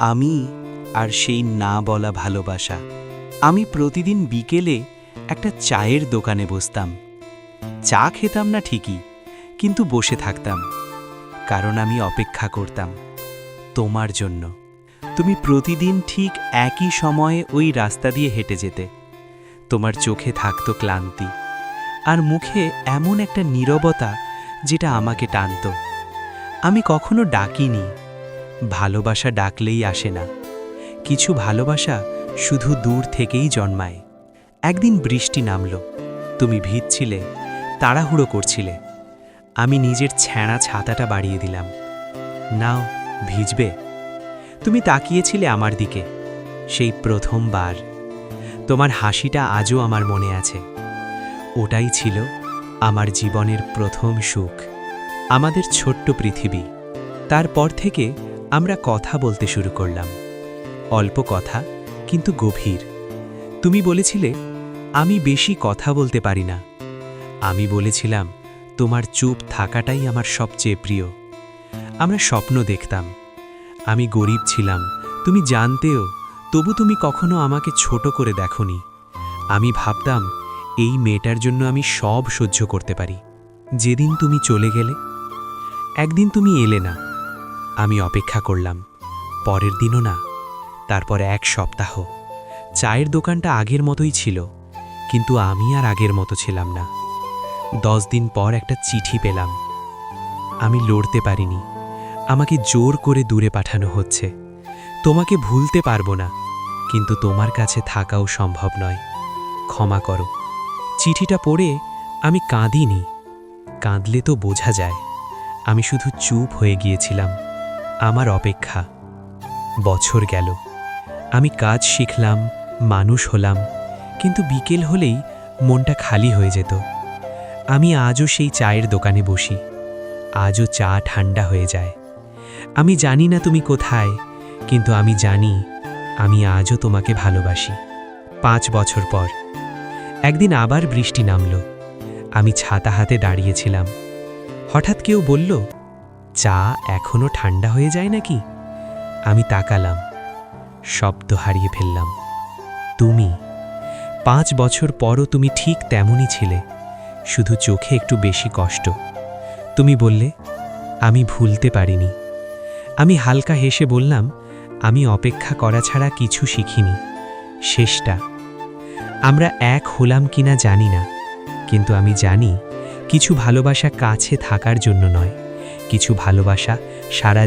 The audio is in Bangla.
আমি আর সেই না বলা ভালোবাসা। আমি প্রতিদিন বিকেলে একটা চায়ের দোকানে বসতাম। চা খেতাম না ঠিকই, কিন্তু বসে থাকতাম, কারণ আমি অপেক্ষা করতাম তোমার জন্য। তুমি প্রতিদিন ঠিক একই সময়ে ওই রাস্তা দিয়ে হেঁটে যেতে। তোমার চোখে থাকতো ক্লান্তি, আর মুখে এমন একটা নীরবতা যেটা আমাকে টানত। আমি কখনো ডাকিনি, ভালোবাসা ডাকলেই আসে না। কিছু ভালোবাসা শুধু দূর থেকেই জন্মায়। একদিন বৃষ্টি নামল, তুমি ভিজছিলে, তাড়াহুড়ো করছিলে। আমি নিজের ছেঁড়া ছাতাটা বাড়িয়ে দিলাম। নাও, ভিজবে। তুমি তাকিয়েছিলে আমার দিকে, সেই প্রথমবার। তোমার হাসিটা আজও আমার মনে আছে। ওটাই ছিল আমার জীবনের প্রথম সুখ। আমাদের ছোট্ট পৃথিবী। তারপর থেকে আমরা কথা বলতে শুরু করলাম। অল্প কথা, কিন্তু গভীর। তুমি বলেছিলে আমি বেশি কথা বলতে পারি না। আমি বলেছিলাম তোমার চুপ থাকাটাই আমার সবচেয়ে প্রিয়। আমরা স্বপ্ন দেখতাম। আমি গরিব ছিলাম, তুমি জানতেও, তবু তুমি কখনো আমাকে ছোট করে দেখোনি। আমি ভাবতাম এই মেয়েটার জন্য আমি সব সহ্য করতে পারি। যেদিন তুমি চলে গেলে, একদিন তুমি এলে না। আমি অপেক্ষা করলাম, পরের দিনও না, তারপর 1 সপ্তাহ। চায়ের দোকানটা আগের মতোই ছিল, কিন্তু আমি আর আগের মতো ছিলাম না। 10 দিন পর একটা চিঠি পেলাম। আমি লড়তে পারিনি, আমাকে জোর করে দূরে পাঠানো হচ্ছে। তোমাকে ভুলতে পারবো না, কিন্তু তোমার কাছে থাকাও সম্ভব নয়। ক্ষমা করো। চিঠিটা পড়ে আমি কাঁদিনি, কাঁদলে তো বোঝা যায়। আমি শুধু চুপ হয়ে গিয়েছিলাম। আমার অপেক্ষা। বছর গেল, আমি কাজ শিখলাম, মানুষ হলাম, কিন্তু বিকেল হলেই মনটা খালি হয়ে যেত। আমি আজও সেই চায়ের দোকানে বসি, আজও চা ঠান্ডা হয়ে যায়। আমি জানি না তুমি কোথায়, কিন্তু আমি জানি আমি আজও তোমাকে ভালোবাসি। 5 বছর পর একদিন আবার বৃষ্টি নামল। আমি ছাতা হাতে দাঁড়িয়েছিলাম। হঠাৎ কেউ বলল, চা এখনো ঠান্ডা হয়ে যায় নাকি? আমি তাকালাম, শব্দ হারিয়ে ফেললাম। তুমি 5 বছর পরও তুমি ঠিক তেমনই ছিলে, শুধু চোখে একটু বেশি কষ্ট। তুমি বললে, আমি ভুলতে পারিনি। আমি হালকা হেসে বললাম, আমি অপেক্ষা করা ছাড়া কিছু শিখিনি। শেষটা। আমরা এক হলাম কিনা জানি না, কিন্তু আমি জানি কিছু ভালোবাসা কাছে থাকার জন্য নয়, কিছু ভালোবাসা সারা